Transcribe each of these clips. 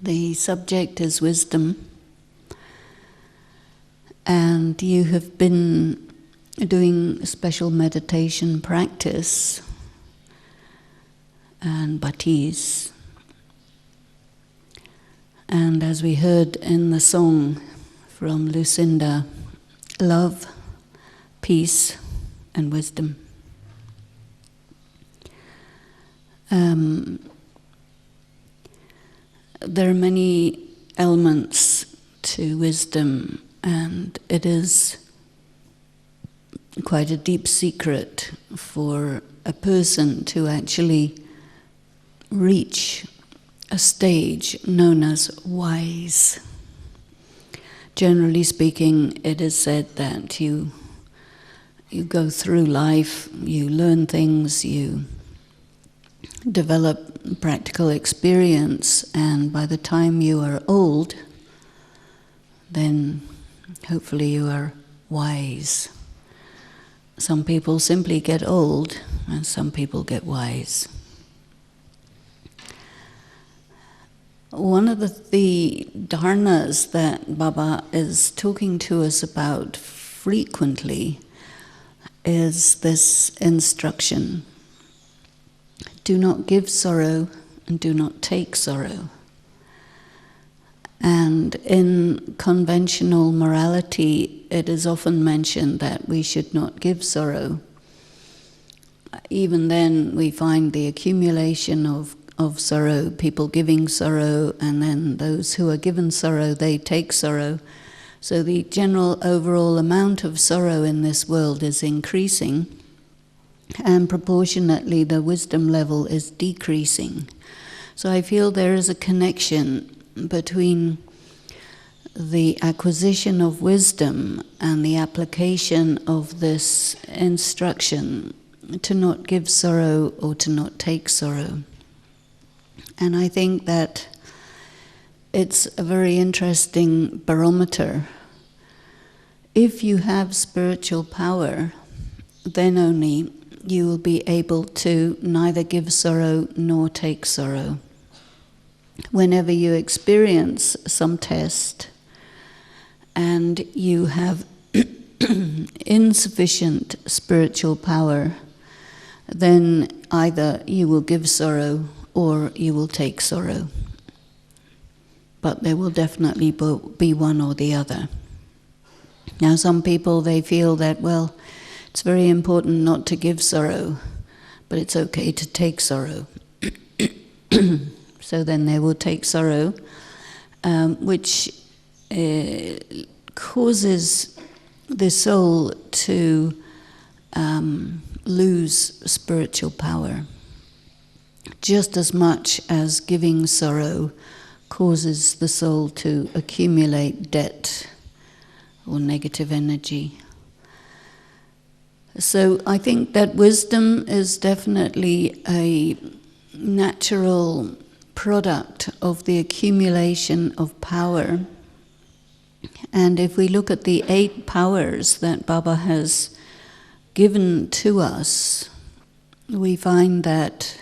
The subject is wisdom, and you have been doing special meditation practice and bhaktis. And as we heard in the song from Lucinda, love, peace, and wisdom. There are many elements to wisdom, and it is quite a deep secret for a person to actually reach a stage known as wise. Generally speaking, it is said that you go through life, you learn things, you develop practical experience, and by the time you are old, then hopefully you are wise. Some people simply get old, and some people get wise. One of the dharnas that Baba is talking to us about frequently is this instruction: do not give sorrow and do not take sorrow. And in conventional morality, it is often mentioned that we should not give sorrow. Even then, we find the accumulation of sorrow, people giving sorrow, and then those who are given sorrow, they take sorrow. So the general overall amount of sorrow in this world is increasing, and proportionately the wisdom level is decreasing. So I feel there is a connection between the acquisition of wisdom and the application of this instruction to not give sorrow or to not take sorrow. And I think that it's a very interesting barometer. If you have spiritual power, then only you will be able to neither give sorrow nor take sorrow. Whenever you experience some test and you have insufficient spiritual power, then either you will give sorrow or you will take sorrow. But there will definitely be one or the other. Now, some people, they feel that, well, it's very important not to give sorrow, but it's okay to take sorrow. So then they will take sorrow, which causes the soul to lose spiritual power, just as much as giving sorrow causes the soul to accumulate debt or negative energy. So I think that wisdom is definitely a natural product of the accumulation of power. And if we look at the 8 powers that Baba has given to us, we find that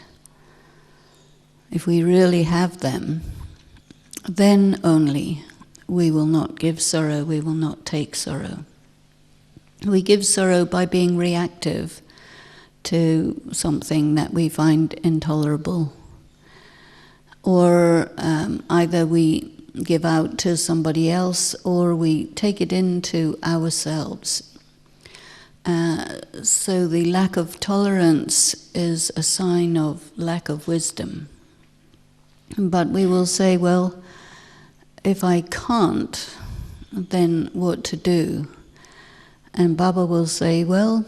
if we really have them, then only we will not give sorrow, we will not take sorrow. We give sorrow by being reactive to something that we find intolerable. Or either we give out to somebody else or we take it into ourselves. So the lack of tolerance is a sign of lack of wisdom. But we will say, well, if I can't, then what to do? And Baba will say, well,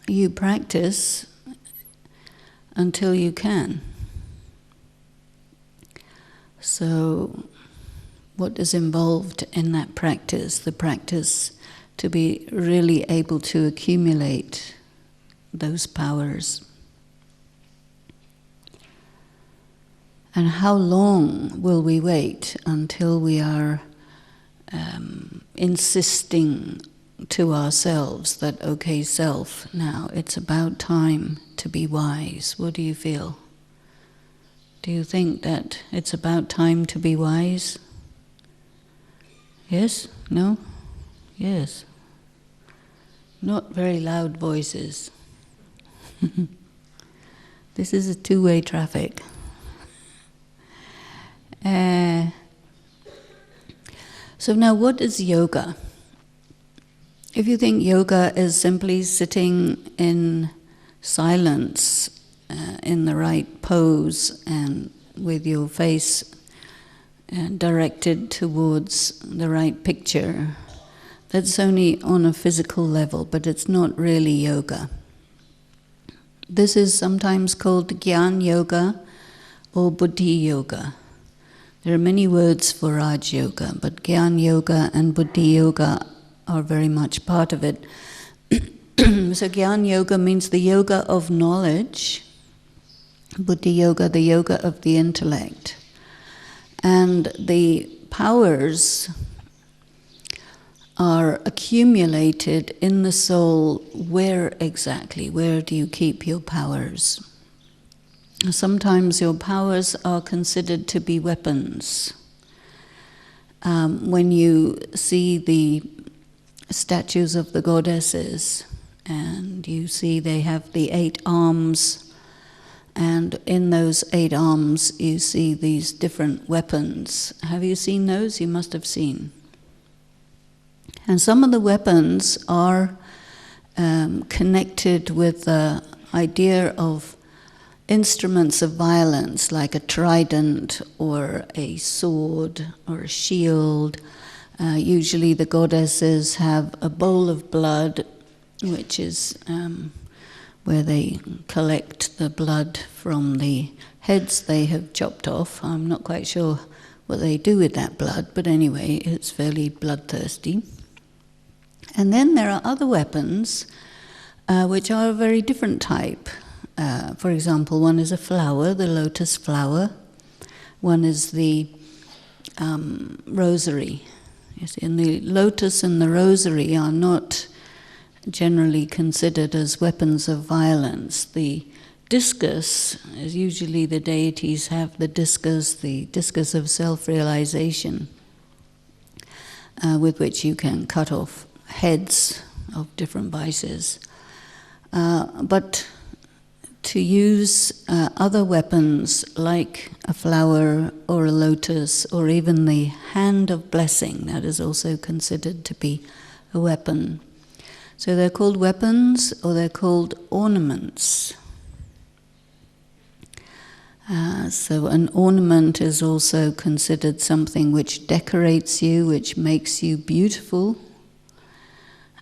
you practice until you can. So what is involved in that practice? The practice to be really able to accumulate those powers. And how long will we wait until we are insisting to ourselves that, okay, self, now it's about time to be wise? What do you feel? Do you think that it's about time to be wise? Yes? No? Yes. Not very loud voices. This is a two-way traffic. So now what is yoga? If you think yoga is simply sitting in silence, in the right pose and with your face directed towards the right picture, that's only on a physical level, but it's not really yoga. This is sometimes called Gyan Yoga or Buddhi Yoga. There are many words for Raj Yoga, but Gyan Yoga and Buddhi Yoga are very much part of it. So Gyan Yoga means the yoga of knowledge, Buddhi Yoga, the yoga of the intellect. And the powers are accumulated in the soul. Where exactly? Where do you keep your powers? Sometimes your powers are considered to be weapons. When you see the statues of the goddesses, and you see they have the 8 arms, and in those 8 arms you see these different weapons. Have you seen those? You must have seen. And some of the weapons are connected with the idea of instruments of violence, like a trident or a sword or a shield. Usually the goddesses have a bowl of blood, which is where they collect the blood from the heads they have chopped off. I'm not quite sure what they do with that blood, but anyway, it's fairly bloodthirsty. And then there are other weapons which are a very different type. For example, one is a flower, the lotus flower. One is the rosary. Yes, and the lotus and the rosary are not generally considered as weapons of violence. The discus, is usually the deities have the discus of self-realization, with which you can cut off heads of different vices. But to use other weapons like a flower or a lotus or even the hand of blessing, that is also considered to be a weapon. So they're called weapons or they're called ornaments. So an ornament is also considered something which decorates you, which makes you beautiful,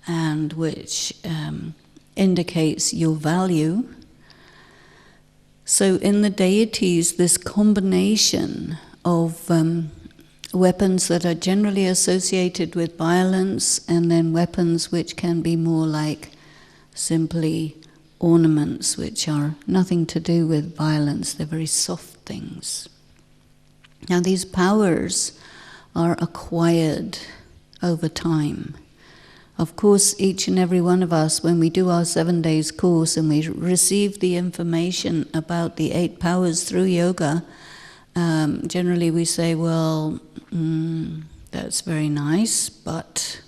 and which indicates your value. So in the deities, this combination of weapons that are generally associated with violence, and then weapons which can be more like simply ornaments, which are nothing to do with violence. They're very soft things. Now these powers are acquired over time. Of course, each and every one of us, when we do our 7 days course and we receive the information about the 8 powers through yoga, generally we say, well, that's very nice, but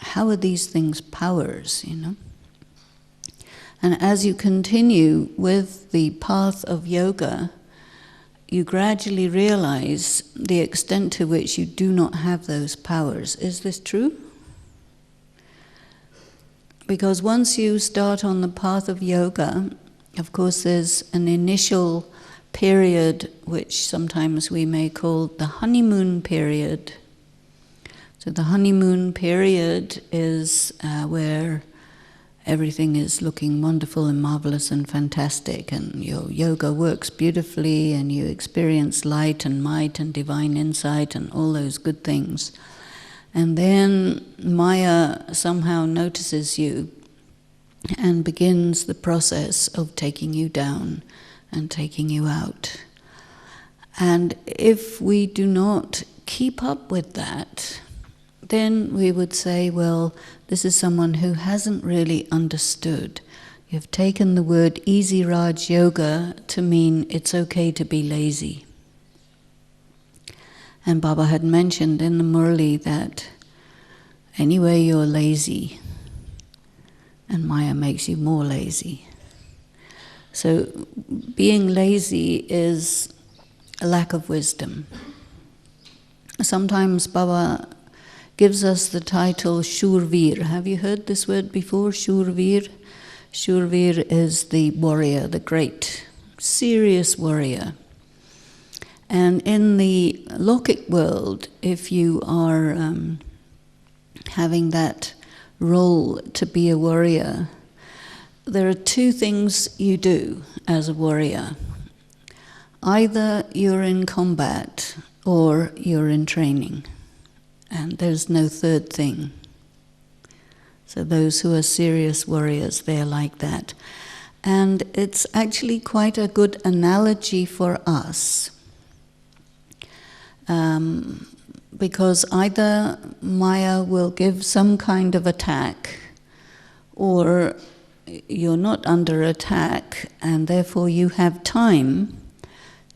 how are these things powers, you know? And as you continue with the path of yoga, you gradually realize the extent to which you do not have those powers. Is this true? Because once you start on the path of yoga, of course there's an initial period which sometimes we may call the honeymoon period. So the honeymoon period is where everything is looking wonderful and marvelous and fantastic, and your yoga works beautifully, and you experience light and might and divine insight and all those good things. And then Maya somehow notices you and begins the process of taking you down and taking you out. And if we do not keep up with that, then we would say, well, this is someone who hasn't really understood. You've taken the word easy Raj Yoga to mean it's okay to be lazy. And Baba had mentioned in the Murli that anyway you're lazy, and Maya makes you more lazy. So being lazy is a lack of wisdom. Sometimes Baba gives us the title Shurveer. Have you heard this word before, Shurveer? Shurveer is the warrior, the great, serious warrior. And in the Lokik world, if you are having that role to be a warrior, there are two things you do as a warrior. Either you're in combat or you're in training, and there's no third thing. So those who are serious warriors, they're like that. And it's actually quite a good analogy for us. Because either Maya will give some kind of attack, or you're not under attack, and therefore you have time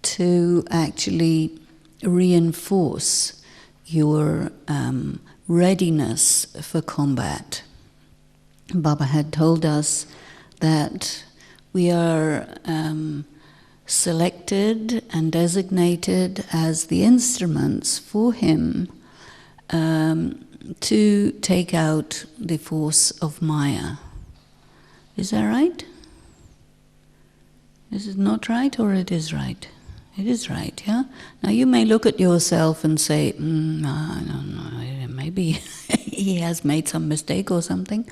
to actually reinforce your readiness for combat. Baba had told us that we are selected and designated as the instruments for him to take out the force of Maya. Is that right? Is it not right, or it is right? It is right, yeah? Now you may look at yourself and say, I don't know, maybe he has made some mistake or something.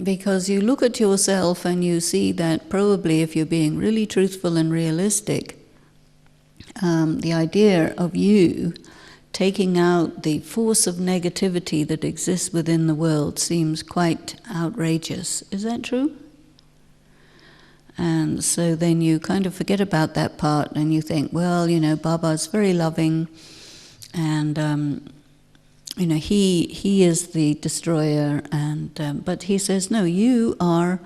Because you look at yourself and you see that probably if you're being really truthful and realistic, the idea of you taking out the force of negativity that exists within the world seems quite outrageous. Is that true? And so then you kind of forget about that part and you think, well, Baba's very loving, and he is the destroyer, and but he says, no, you are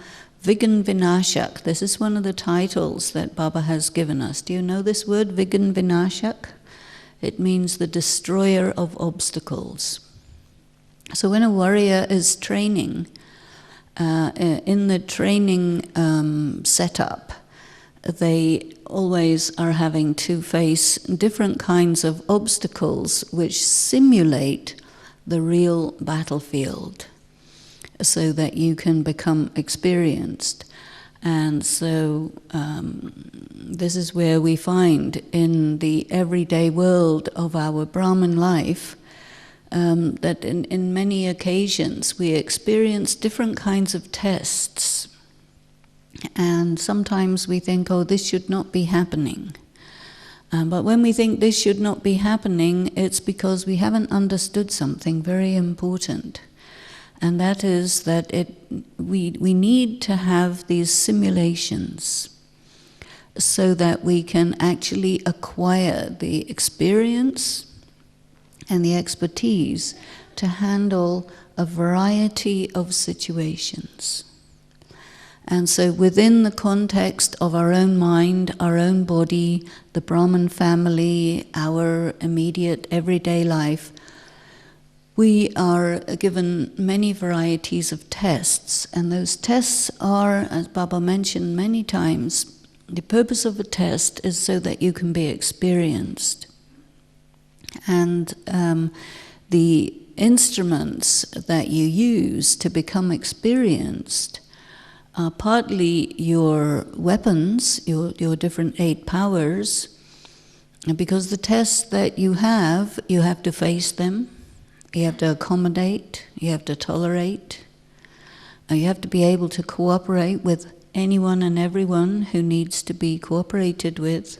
Vignan Vinashak. This is one of the titles that Baba has given us. Do you know this word, Vignan Vinashak? It means the destroyer of obstacles. So when a warrior is training, in the training setup, they always are having to face different kinds of obstacles which simulate the real battlefield so that you can become experienced. And so this is where we find in the everyday world of our Brahmin life that in many occasions we experience different kinds of tests. And sometimes we think, oh, this should not be happening. But when we think this should not be happening, it's because we haven't understood something very important. And that is that we need to have these simulations so that we can actually acquire the experience and the expertise to handle a variety of situations. And so within the context of our own mind, our own body, the Brahmin family, our immediate everyday life, we are given many varieties of tests. And those tests are, as Baba mentioned many times, the purpose of a test is so that you can be experienced. And the instruments that you use to become experienced are partly your weapons, your different 8 powers, because the tests that you have to face them, you have to accommodate, you have to tolerate, you have to be able to cooperate with anyone and everyone who needs to be cooperated with,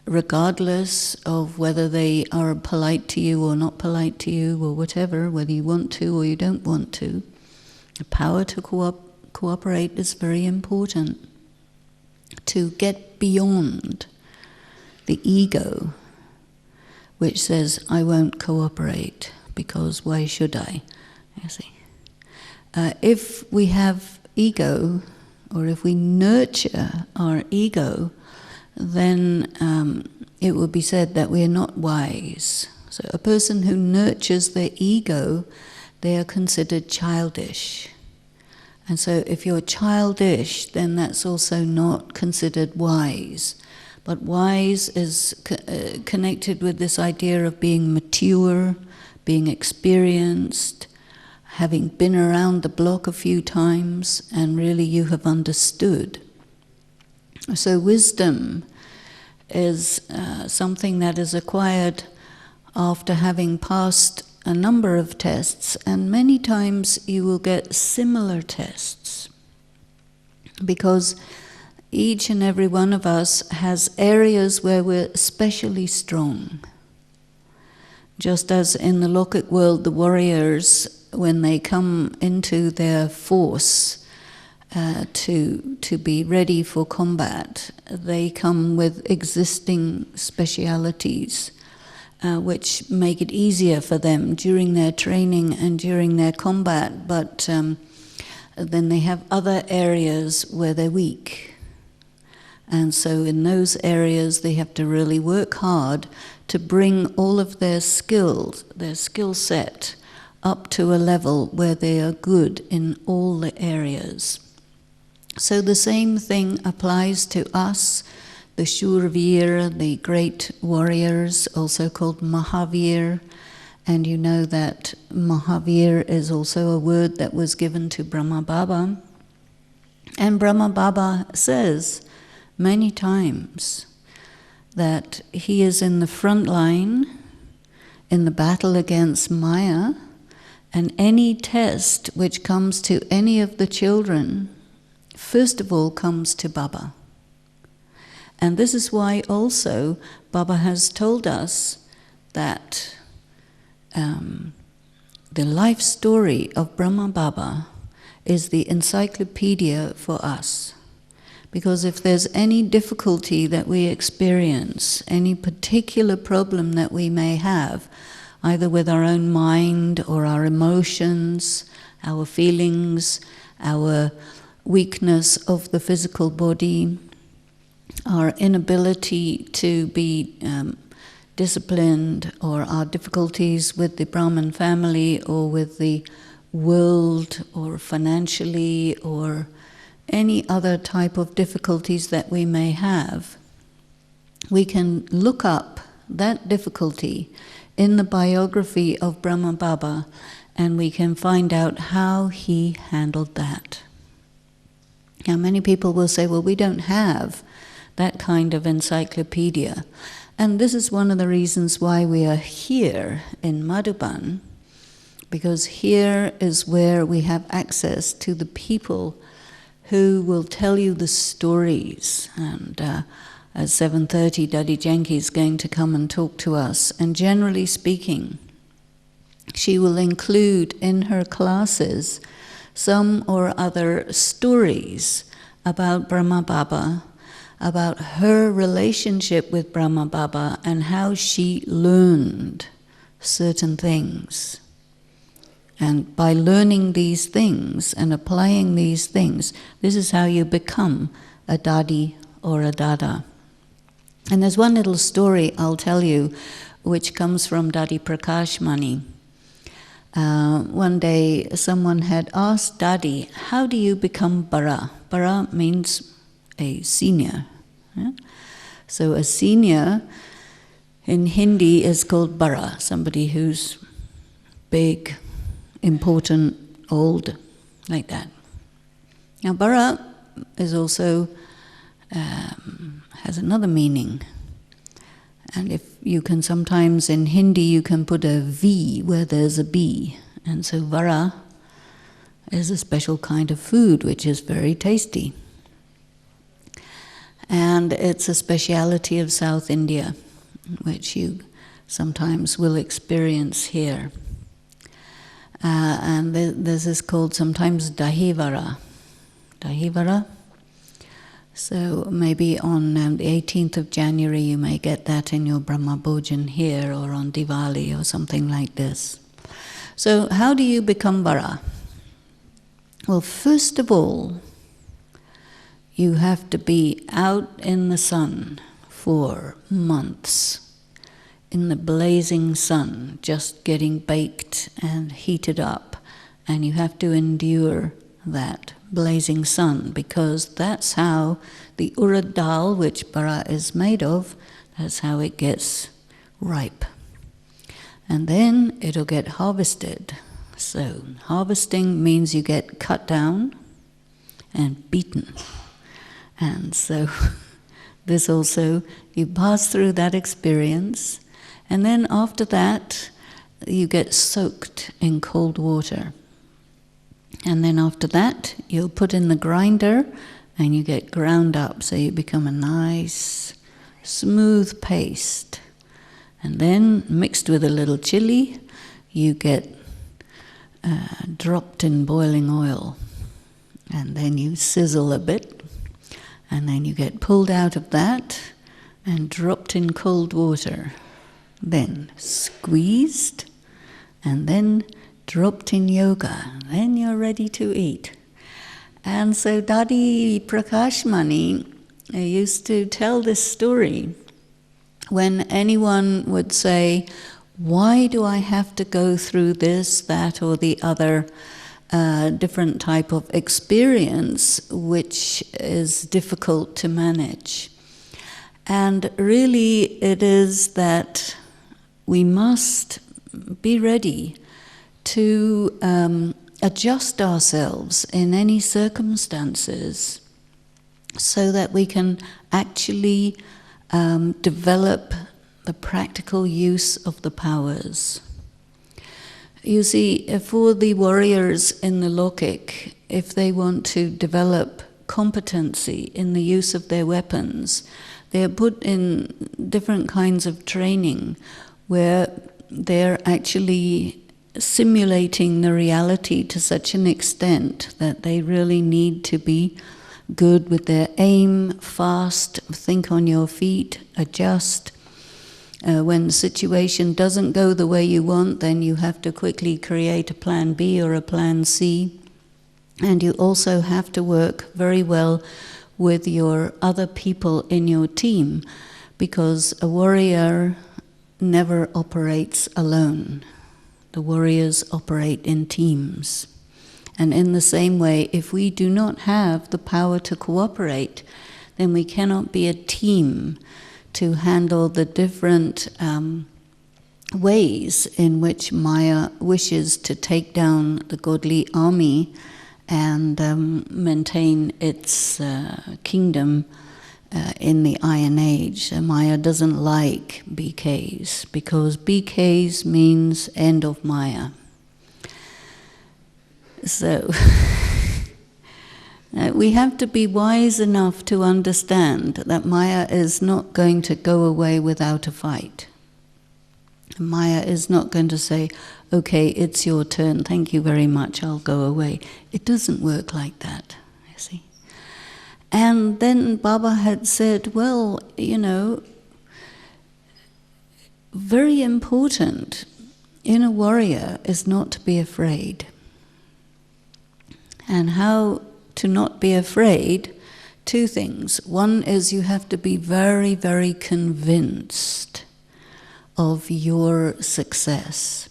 regardless of whether they are polite to you or not polite to you or whatever, whether you want to or you don't want to. The power to cooperate is very important. To get beyond the ego, which says, I won't cooperate, because why should I? You see. If we have ego, or if we nurture our ego, then it would be said that we are not wise. So a person who nurtures their ego, they are considered childish. And so if you're childish, then that's also not considered wise. But wise is connected with this idea of being mature, being experienced, having been around the block a few times, and really you have understood. So wisdom is something that is acquired after having passed a number of tests, and many times you will get similar tests, because each and every one of us has areas where we're especially strong. Just as in the Lokic world, the warriors, when they come into their force to be ready for combat, they come with existing specialities, which make it easier for them during their training and during their combat, but then they have other areas where they're weak. And so in those areas they have to really work hard to bring all of their skills, their skill set, up to a level where they are good in all the areas. So the same thing applies to us, the Shurvir, the great warriors, also called Mahavir. And you know that Mahavir is also a word that was given to Brahma Baba. And Brahma Baba says many times that he is in the front line in the battle against Maya, and any test which comes to any of the children, first of all comes to Baba. And this is why also Baba has told us that the life story of Brahma Baba is the encyclopedia for us. Because if there's any difficulty that we experience, any particular problem that we may have, either with our own mind or our emotions, our feelings, our weakness of the physical body, our inability to be disciplined, or our difficulties with the Brahmin family or with the world or financially or any other type of difficulties that we may have, we can look up that difficulty in the biography of Brahma Baba, and we can find out how he handled that. Now many people will say, well, we don't have that kind of encyclopedia. And this is one of the reasons why we are here in Madhuban, because here is where we have access to the people who will tell you the stories. And at 7:30, Daddy Janki is going to come and talk to us. And generally speaking, she will include in her classes some or other stories about Brahma Baba, about her relationship with Brahma Baba and how she learned certain things. And by learning these things and applying these things, this is how you become a Dadi or a Dada. And there's one little story I'll tell you which comes from Dadi Prakash Mani. One day someone had asked Dadi, how do you become Bara? Bara means a senior. Yeah? So a senior in Hindi is called Bara, somebody who's big, important, old, like that. Now Bara is also has another meaning. And if you can sometimes in Hindi you can put a V where there's a B. And so Vara is a special kind of food which is very tasty. And it's a speciality of South India, which you sometimes will experience here. And this is called sometimes Dahivara. Dahivara. So maybe on the 18th of January you may get that in your Brahma Bhojan here, or on Diwali or something like this. So how do you become Vara? Well, first of all, you have to be out in the sun for months, in the blazing sun, just getting baked and heated up. And you have to endure that blazing sun, because that's how the urad dal, which bara is made of, that's how it gets ripe. And then it'll get harvested. So harvesting means you get cut down and beaten. And so this also, you pass through that experience, and then after that you get soaked in cold water. And then after that you'll put in the grinder and you get ground up, so you become a nice smooth paste. And then mixed with a little chili, you get dropped in boiling oil, and then you sizzle a bit, and then you get pulled out of that and dropped in cold water, then squeezed, and then dropped in yoga. Then you're ready to eat. And so Dadi Prakashmani used to tell this story when anyone would say, why do I have to go through this, that, or the other different type of experience which is difficult to manage? And really it is that we must be ready to adjust ourselves in any circumstances so that we can actually develop the practical use of the powers. You see, for the warriors in the Lokik, if they want to develop competency in the use of their weapons, they are put in different kinds of training where they're actually simulating the reality to such an extent that they really need to be good with their aim, fast, think on your feet, adjust. When the situation doesn't go the way you want, then you have to quickly create a plan B or a plan C. And you also have to work very well with your other people in your team, because a warrior never operates alone. The warriors operate in teams. And in the same way, if we do not have the power to cooperate, then we cannot be a team to handle the different ways in which Maya wishes to take down the godly army and maintain its kingdom in the Iron Age. Maya doesn't like BKs, because BKs means end of Maya. So we have to be wise enough to understand that Maya is not going to go away without a fight. Maya is not going to say, okay, it's your turn, thank you very much, I'll go away. It doesn't work like that, you see. And then Baba had said, well, you know, very important in a warrior is not to be afraid. And how to not be afraid, two things. One is you have to be very, very convinced of your success.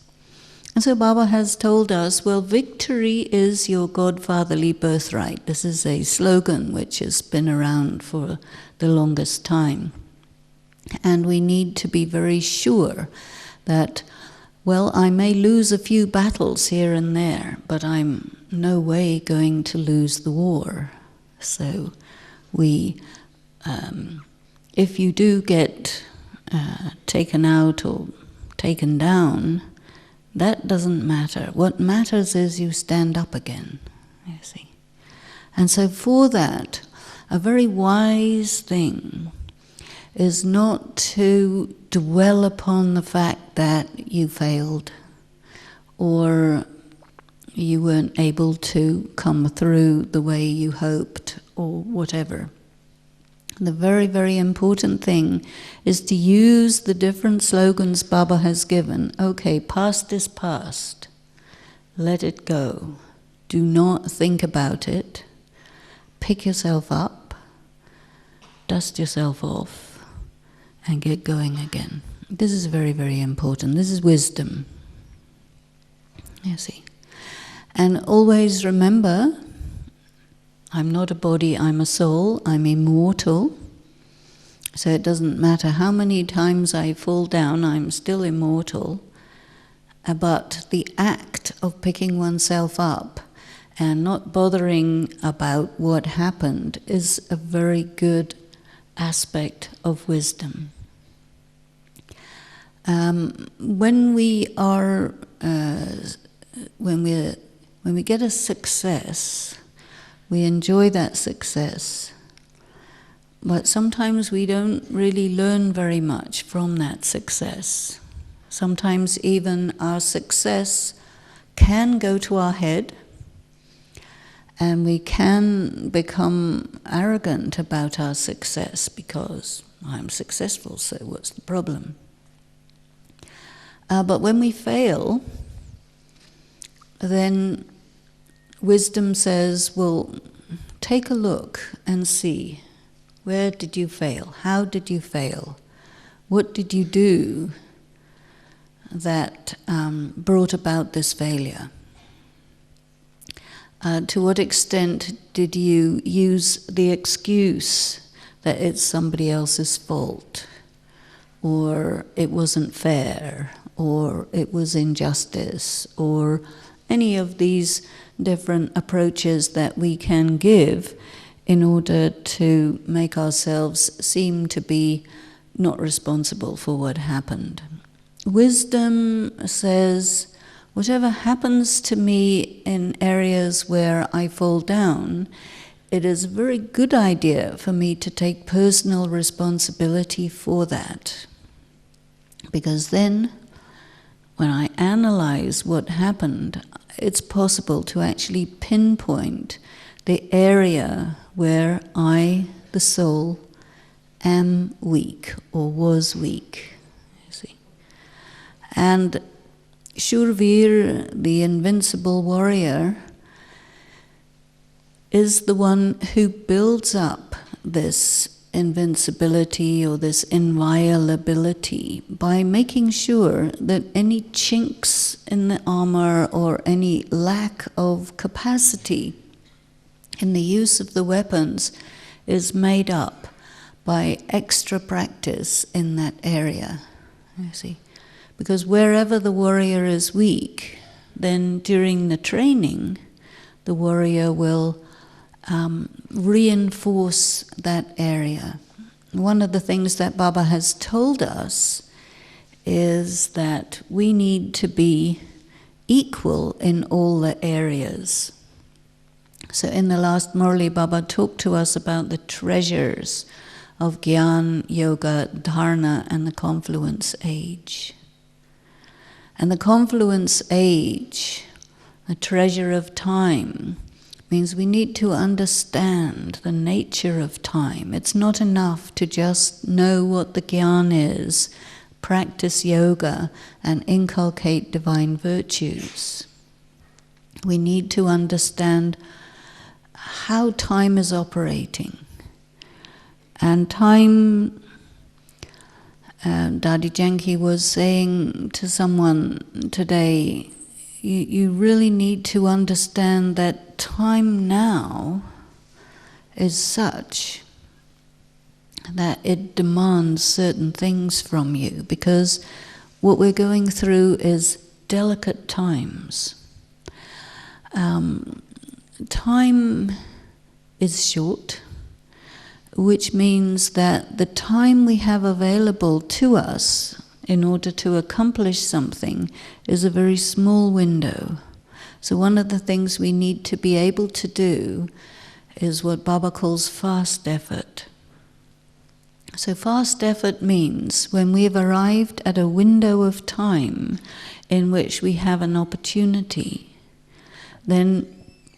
And so Baba has told us, well, victory is your godfatherly birthright. This is a slogan which has been around for the longest time. And we need to be very sure that, well, I may lose a few battles here and there, but I'm no way going to lose the war. So we, if you do get taken out or taken down, that doesn't matter. What matters is you stand up again, you see. And so for that, a very wise thing is not to dwell upon the fact that you failed or you weren't able to come through the way you hoped or whatever. The very, very important thing is to use the different slogans Baba has given. Okay, past is past. Let it go. Do not think about it. Pick yourself up, dust yourself off, and get going again. This is very, very important. This is wisdom. You see. And always remember, I'm not a body, I'm a soul, I'm immortal. So it doesn't matter how many times I fall down, I'm still immortal. But the act of picking oneself up and not bothering about what happened is a very good aspect of wisdom. When we get a success, we enjoy that success, but sometimes we don't really learn very much from that success. Sometimes even our success can go to our head, and we can become arrogant about our success because I'm successful, so what's the problem? But when we fail, then wisdom says, well, take a look and see, where did you fail? How did you fail? What did you do that brought about this failure? To what extent did you use the excuse that it's somebody else's fault, or it wasn't fair, or it was injustice, or any of these different approaches that we can give in order to make ourselves seem to be not responsible for what happened? Wisdom says, whatever happens to me in areas where I fall down, it is a very good idea for me to take personal responsibility for that. Because then, when I analyze what happened, it's possible to actually pinpoint the area where I, the soul, am weak or was weak. You see. And Shurvir, the invincible warrior, is the one who builds up this invincibility or this inviolability by making sure that any chinks in the armor or any lack of capacity in the use of the weapons is made up by extra practice in that area, you see. Because wherever the warrior is weak, then during the training, the warrior will reinforce that area. One of the things that Baba has told us is that we need to be equal in all the areas. So in the last Murli, Baba talked to us about the treasures of Gyan, Yoga, Dharana, and the confluence age. And the confluence age, the treasure of time, means we need to understand the nature of time. It's not enough to just know what the Gyan is, practice yoga, and inculcate divine virtues. We need to understand how time is operating. And time, Dadi Janki was saying to someone today, you really need to understand that time now is such that it demands certain things from you, because what we're going through is delicate times. Time is short, which means that the time we have available to us in order to accomplish something is a very small window. So one of the things we need to be able to do is what Baba calls fast effort. So fast effort means when we've arrived at a window of time in which we have an opportunity, then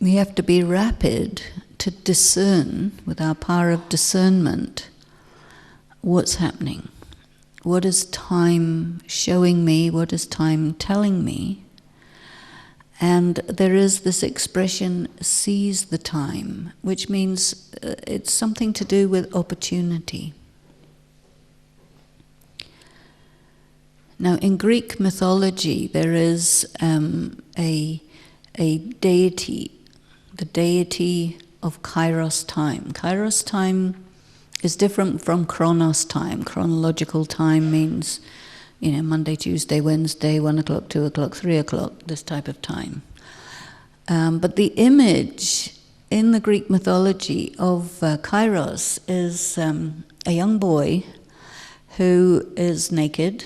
we have to be rapid to discern, with our power of discernment, what's happening. What is time showing me? What is time telling me? And there is this expression, seize the time, which means it's something to do with opportunity. Now, in Greek mythology, there is a deity, the deity of Kairos time. Kairos time is different from Chronos time. Chronological time means, Monday, Tuesday, Wednesday, 1 o'clock, 2 o'clock, 3 o'clock, this type of time. But the image in the Greek mythology of Kairos is a young boy who is naked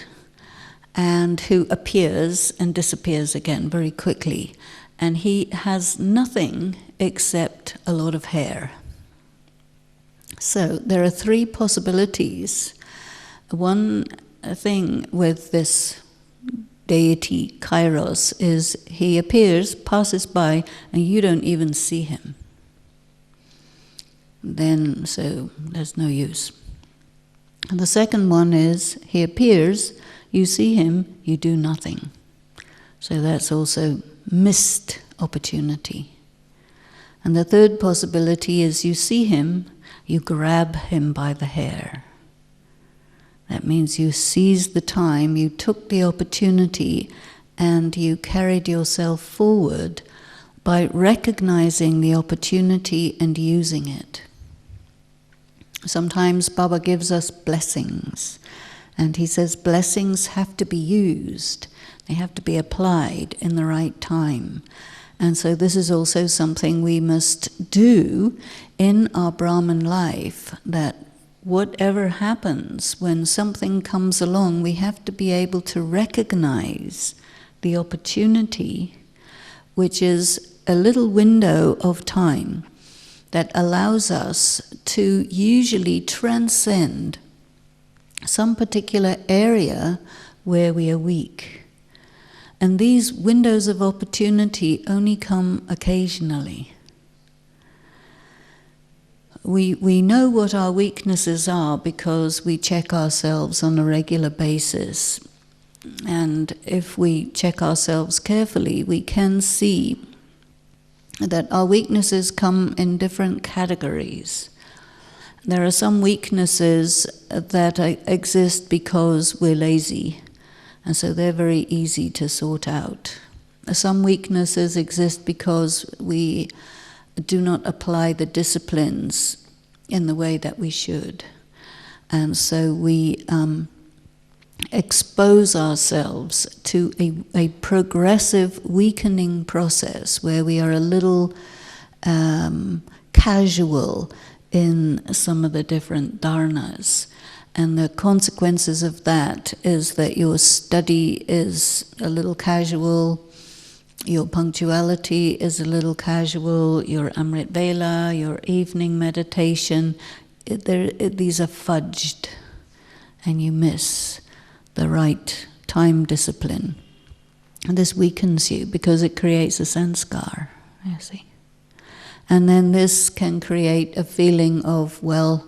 and who appears and disappears again very quickly. And he has nothing except a lot of hair. So there are three possibilities. One thing with this deity, Kairos, is he appears, passes by, and you don't even see him. Then, so there's no use. And the second one is he appears, you see him, you do nothing. So that's also missed opportunity. And the third possibility is you see him, you grab him by the hair. That means you seized the time, you took the opportunity, and you carried yourself forward by recognizing the opportunity and using it. Sometimes Baba gives us blessings, and he says blessings have to be used. They have to be applied in the right time. And so this is also something we must do in our Brahmin life, that whatever happens, when something comes along, we have to be able to recognize the opportunity, which is a little window of time that allows us to usually transcend some particular area where we are weak. And these windows of opportunity only come occasionally. We know what our weaknesses are because we check ourselves on a regular basis. And if we check ourselves carefully, we can see that our weaknesses come in different categories. There are some weaknesses that exist because we're lazy, and so they're very easy to sort out. Some weaknesses exist because we do not apply the disciplines in the way that we should. And so we expose ourselves to a progressive weakening process where we are a little casual in some of the different dharnas. And the consequences of that is that your study is a little casual, your punctuality is a little casual, your Amrit Vela, your evening meditation, these are fudged, and you miss the right time discipline. And this weakens you because it creates a sanskar, you see. And then this can create a feeling of, well,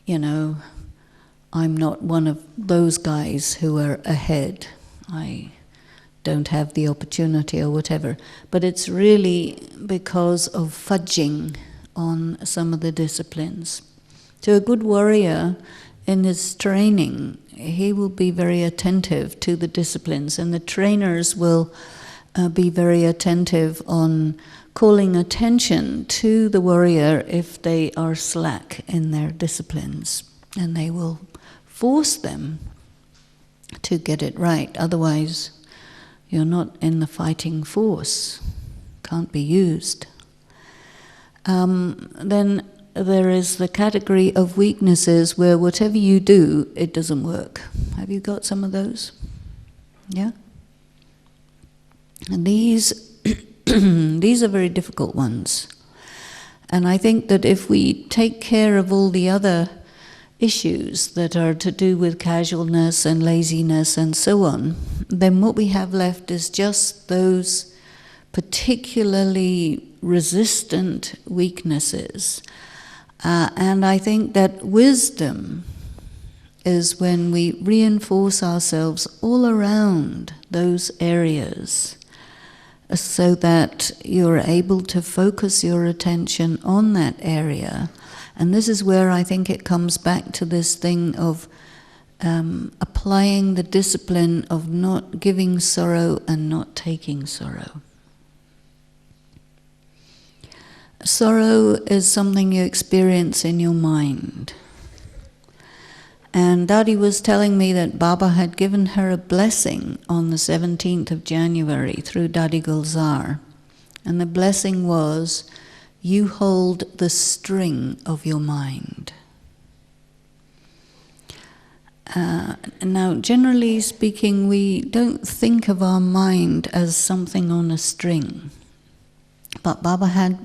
I'm not one of those guys who are ahead. I don't have the opportunity or whatever. But it's really because of fudging on some of the disciplines. To a good warrior in his training, he will be very attentive to the disciplines, and the trainers will be very attentive on calling attention to the warrior if they are slack in their disciplines, and they will force them to get it right. Otherwise, you're not in the fighting force, can't be used. Then there is the category of weaknesses where whatever you do, it doesn't work. Have you got some of those? Yeah? And these are very difficult ones. And I think that if we take care of all the other issues that are to do with casualness and laziness and so on, then what we have left is just those particularly resistant weaknesses. And I think that wisdom is when we reinforce ourselves all around those areas so that you're able to focus your attention on that area. And this is where I think it comes back to this thing of applying the discipline of not giving sorrow and not taking sorrow. Sorrow is something you experience in your mind. And Dadi was telling me that Baba had given her a blessing on the 17th of January through Dadi Gulzar. And the blessing was, you hold the string of your mind. Now, generally speaking, we don't think of our mind as something on a string. But Baba had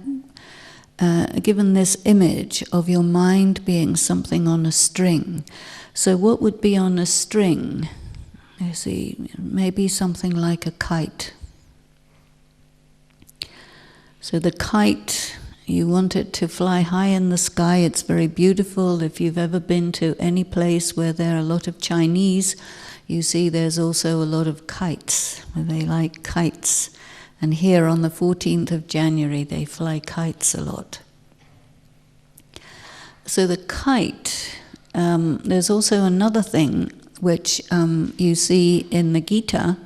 given this image of your mind being something on a string. So what would be on a string? You see, maybe something like a kite. So the kite, you want it to fly high in the sky. It's very beautiful. If you've ever been to any place where there are a lot of Chinese, you see there's also a lot of kites. They like kites. And here on the 14th of January, they fly kites a lot. So the kite, there's also another thing which you see in the Gita,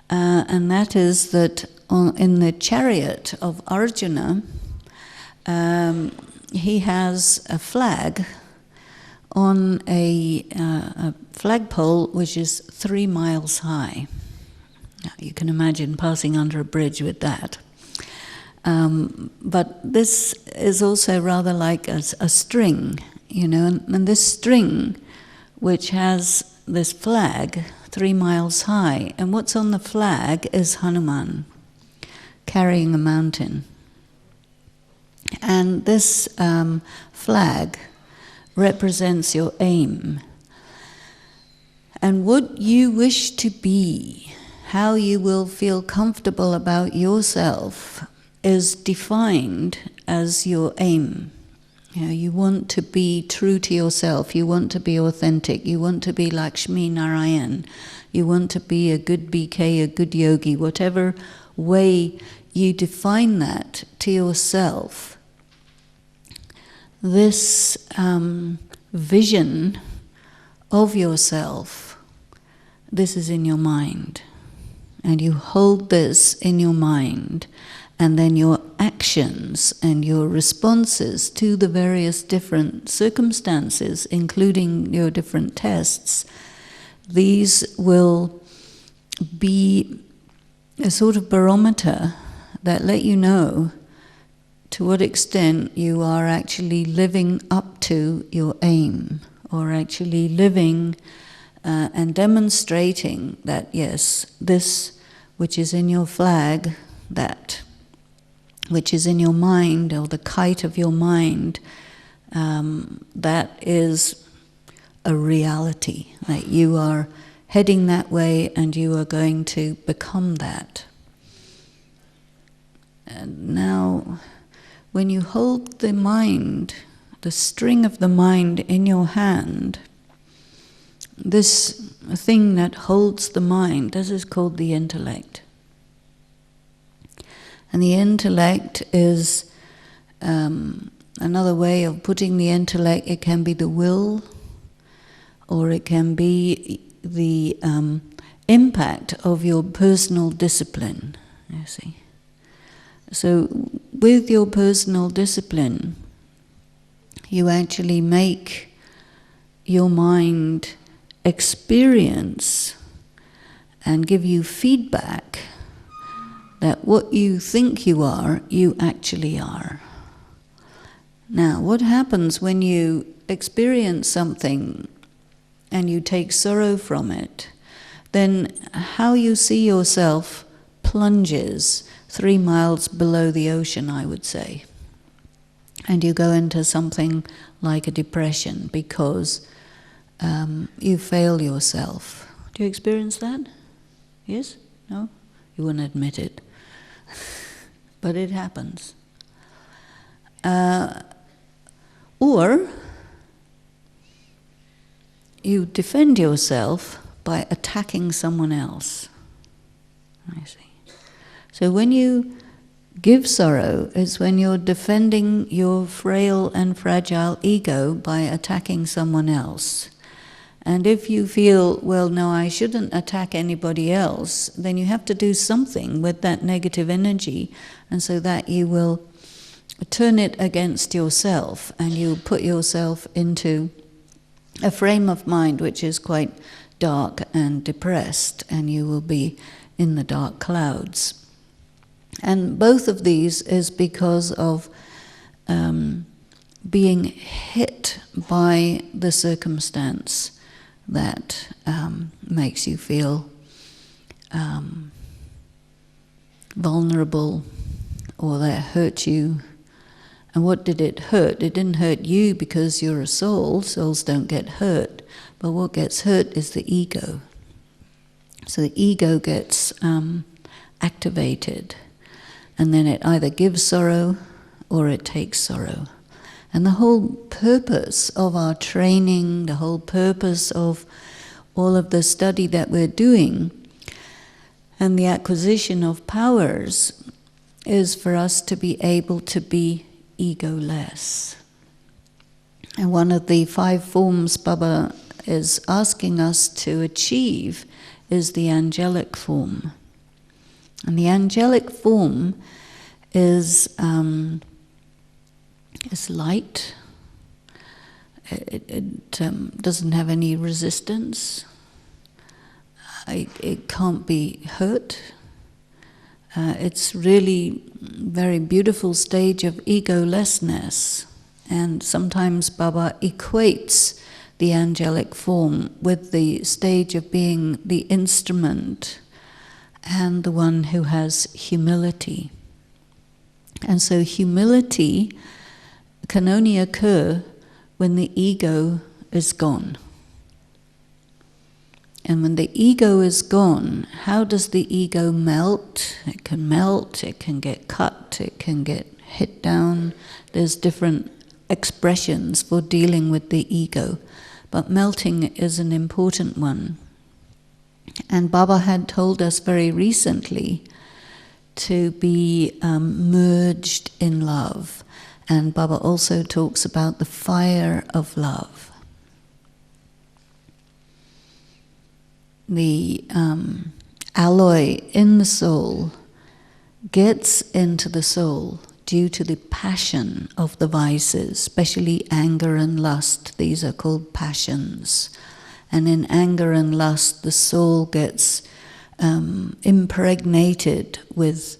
and that is that in the chariot of Arjuna, he has a flag on a flagpole which is 3 miles high. Now, you can imagine passing under a bridge with that. But this is also rather like a string, you know, and this string, which has this flag 3 miles high, and what's on the flag is Hanuman carrying a mountain. And this flag represents your aim. And what you wish to be, how you will feel comfortable about yourself, is defined as your aim. You know, you want to be true to yourself, you want to be authentic, you want to be Lakshmi Narayan, you want to be a good BK, a good yogi, whatever way you define that to yourself. This vision of yourself, this is in your mind. And you hold this in your mind, and then your actions and your responses to the various different circumstances, including your different tests, these will be a sort of barometer that let you know to what extent you are actually living up to your aim, or actually living and demonstrating that, yes, this which is in your flag, that which is in your mind, or the kite of your mind, that is a reality, that you are heading that way and you are going to become that. And now, when you hold the mind, the string of the mind in your hand, this thing that holds the mind, this is called the intellect. And the intellect is another way of putting the intellect. It can be the will, or it can be the impact of your personal discipline, you see. So with your personal discipline, you actually make your mind experience and give you feedback that what you think you are, you actually are. Now, what happens when you experience something and you take sorrow from it? Then how you see yourself plunges 3 miles below the ocean, I would say. And you go into something like a depression because you fail yourself. Do you experience that? Yes? No? You wouldn't admit it. But it happens. Or you defend yourself by attacking someone else. I see. So when you give sorrow, it's when you're defending your frail and fragile ego by attacking someone else. And if you feel, well, no, I shouldn't attack anybody else, then you have to do something with that negative energy, and so that you will turn it against yourself, and you put yourself into a frame of mind which is quite dark and depressed, and you will be in the dark clouds. And both of these is because of being hit by the circumstance that makes you feel vulnerable, or that hurt you. And what did it hurt? It didn't hurt you because you're a soul. Souls don't get hurt. But what gets hurt is the ego. So the ego gets activated. And then it either gives sorrow or it takes sorrow. And the whole purpose of our training, the whole purpose of all of the study that we're doing and the acquisition of powers is for us to be able to be egoless. And one of the 5 forms Baba is asking us to achieve is the angelic form. And the angelic form is light. It doesn't have any resistance. It can't be hurt. It's really a very beautiful stage of egolessness. And sometimes Baba equates the angelic form with the stage of being the instrument and the one who has humility. And so humility can only occur when the ego is gone. And when the ego is gone, how does the ego melt? It can get cut, it can get hit down. There's different expressions for dealing with the ego. But melting is an important one. And Baba had told us very recently to be merged in love. And Baba also talks about the fire of love. The alloy in the soul gets into the soul due to the passion of the vices, especially anger and lust. These are called passions. And in anger and lust, the soul gets impregnated with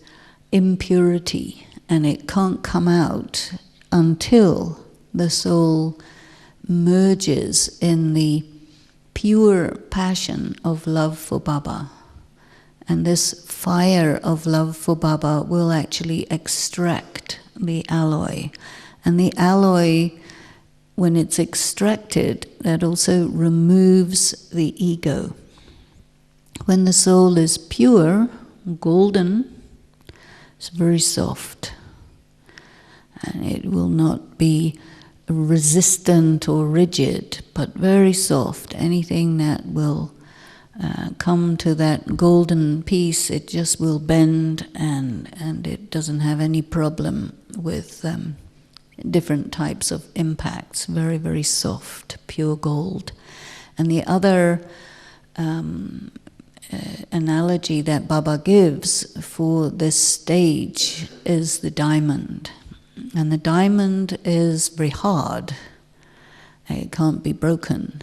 impurity, and it can't come out until the soul merges in the pure passion of love for Baba. And this fire of love for Baba will actually extract the alloy. And the alloy, when it's extracted, that also removes the ego. When the soul is pure, golden, it's very soft. And it will not be resistant or rigid, but very soft. Anything that will come to that golden piece, it just will bend, and it doesn't have any problem with different types of impacts. Very, very soft, pure gold. And the other analogy that Baba gives for this stage is the diamond. And the diamond is very hard. It can't be broken.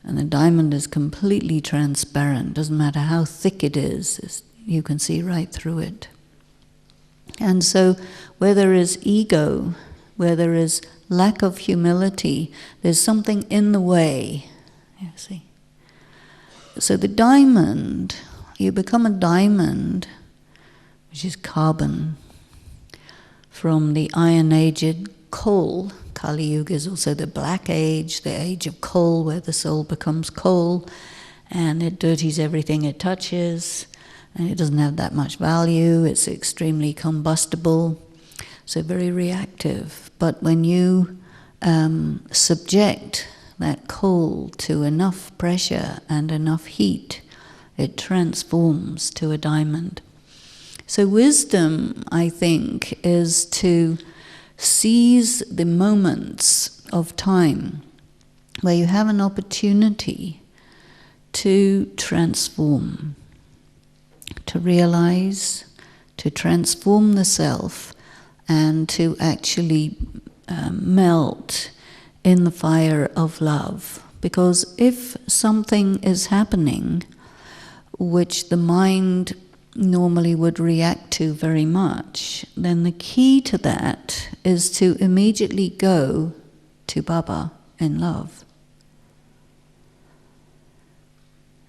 And the diamond is completely transparent. Doesn't matter how thick it is, you can see right through it. And so where there is ego, where there is lack of humility, there's something in the way. You see. So the diamond, you become a diamond, which is carbon, from the iron-aged coal. Kali Yuga is also the black age, the age of coal, where the soul becomes coal, and it dirties everything it touches, and it doesn't have that much value. It's extremely combustible, so very reactive. But when you subject that coal to enough pressure and enough heat, it transforms to a diamond. So wisdom, I think, is to seize the moments of time where you have an opportunity to transform, to realize, to transform the self, and to actually melt in the fire of love. Because if something is happening which the mind normally would react to very much, then the key to that is to immediately go to Baba in love.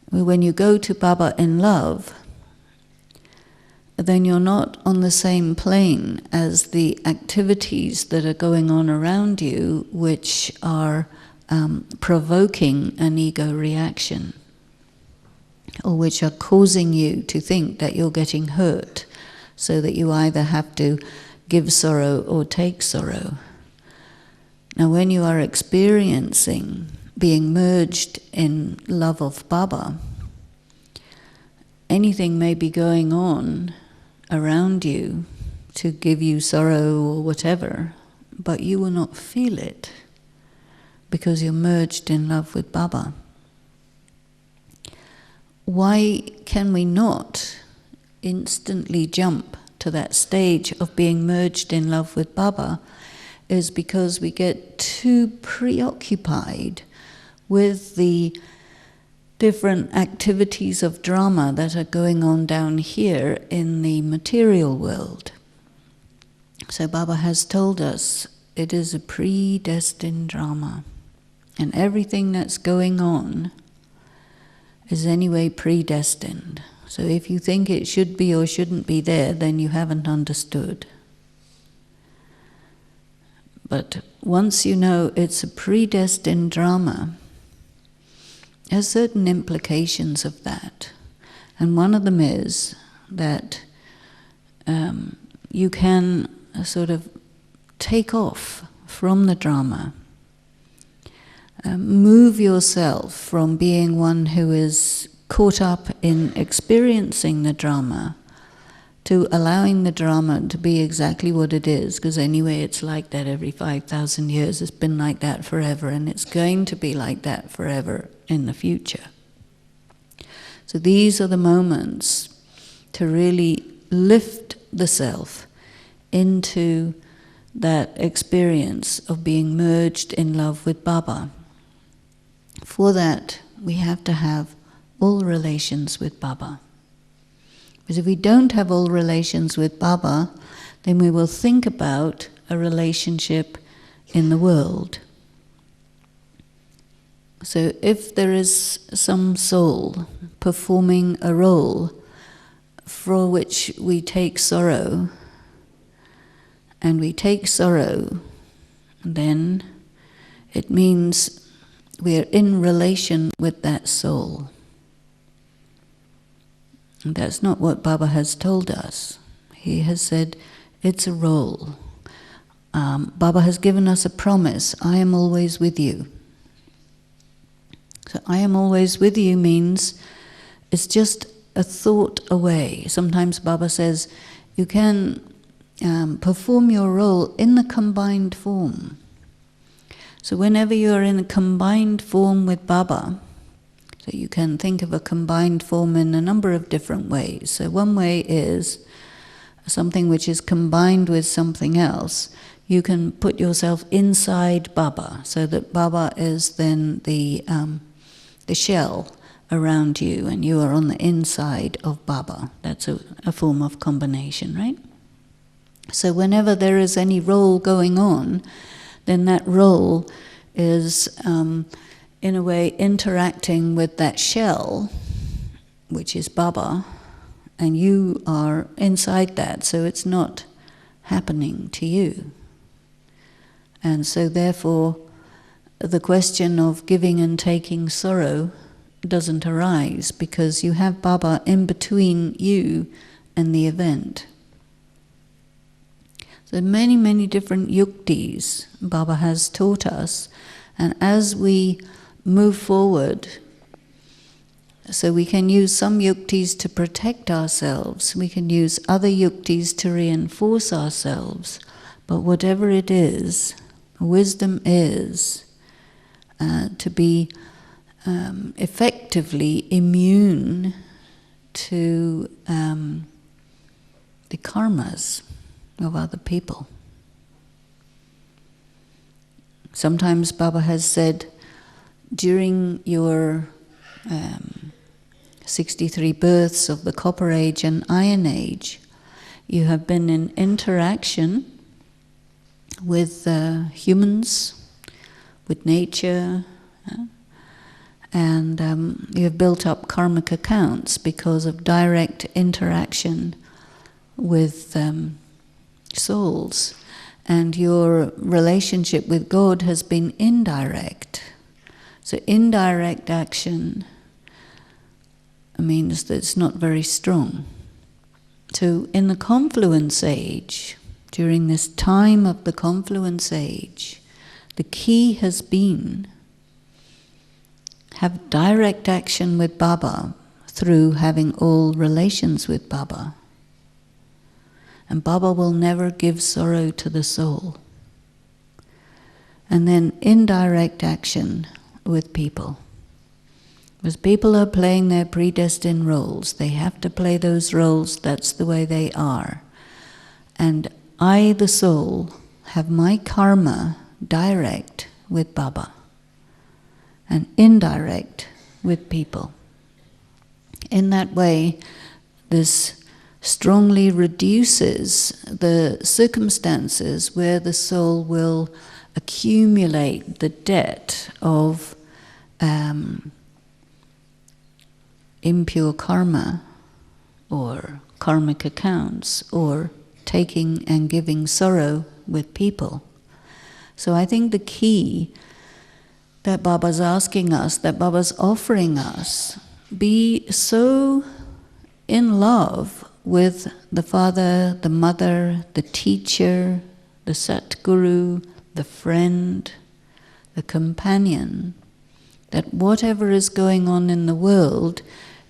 When you go to Baba in love, then you're not on the same plane as the activities that are going on around you, which are provoking an ego reaction, or which are causing you to think that you're getting hurt, so that you either have to give sorrow or take sorrow. Now, when you are experiencing being merged in love of Baba, anything may be going on around you to give you sorrow or whatever, but you will not feel it because you're merged in love with Baba. Why can we not instantly jump to that stage of being merged in love with Baba? Is because we get too preoccupied with the different activities of drama that are going on down here in the material world. So Baba has told us it is a predestined drama, and everything that's going on is anyway predestined. So if you think it should be or shouldn't be there, then you haven't understood. But once you know it's a predestined drama, there's certain implications of that. And one of them is that you can sort of take off from the drama, move yourself from being one who is caught up in experiencing the drama to allowing the drama to be exactly what it is, because anyway it's like that every 5,000 years, it's been like that forever, and it's going to be like that forever in the future. So these are the moments to really lift the self into that experience of being merged in love with Baba. For that, we have to have all relations with Baba. Because if we don't have all relations with Baba, then we will think about a relationship in the world. So if there is some soul performing a role for which we take sorrow, and we take sorrow, then it means we are in relation with that soul. And that's not what Baba has told us. He has said it's a role. Baba has given us a promise, I am always with you. So I am always with you means it's just a thought away. Sometimes Baba says you can perform your role in the combined form. So whenever you're in a combined form with Baba, so you can think of a combined form in a number of different ways. So one way is something which is combined with something else. You can put yourself inside Baba, so that Baba is then the shell around you, and you are on the inside of Baba. That's a form of combination, right? So whenever there is any role going on, then that role is in a way interacting with that shell, which is Baba, and you are inside that, so it's not happening to you. And so therefore, the question of giving and taking sorrow doesn't arise, because you have Baba in between you and the event. So many, many different yuktis Baba has taught us, and as we move forward So we can use some yuktis to protect ourselves, we can use other yuktis to reinforce ourselves, but whatever it is, wisdom is to be effectively immune to the karmas of other people. Sometimes Baba has said, during your 63 births of the Copper Age and Iron Age, you have been in interaction with humans, with nature, and you have built up karmic accounts because of direct interaction with souls. And your relationship with God has been indirect. So indirect action means that it's not very strong. So in the confluence age, during this time of the confluence age, the key has been have direct action with Baba through having all relations with Baba. And Baba will never give sorrow to the soul. And then indirect action with people. Because people are playing their predestined roles. They have to play those roles, that's the way they are. And I, the soul, have my karma direct with Baba and indirect with people. In that way, this strongly reduces the circumstances where the soul will accumulate the debt of impure karma or karmic accounts or taking and giving sorrow with people. So I think the key that Baba's asking us, that Baba's offering us, be so in love with the father, the mother, the teacher, the Satguru, the friend, the companion, that whatever is going on in the world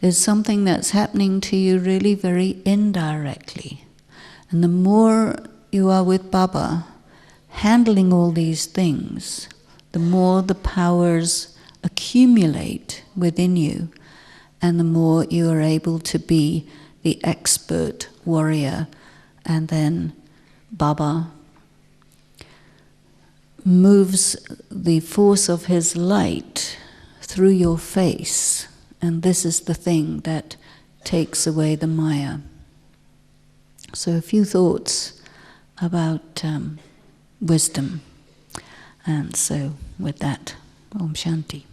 is something that's happening to you really very indirectly. And the more you are with Baba, handling all these things, the more the powers accumulate within you, and the more you are able to be the expert warrior. And then Baba moves the force of his light through your face, and this is the thing that takes away the Maya. So a few thoughts about wisdom. And so with that, Om Shanti.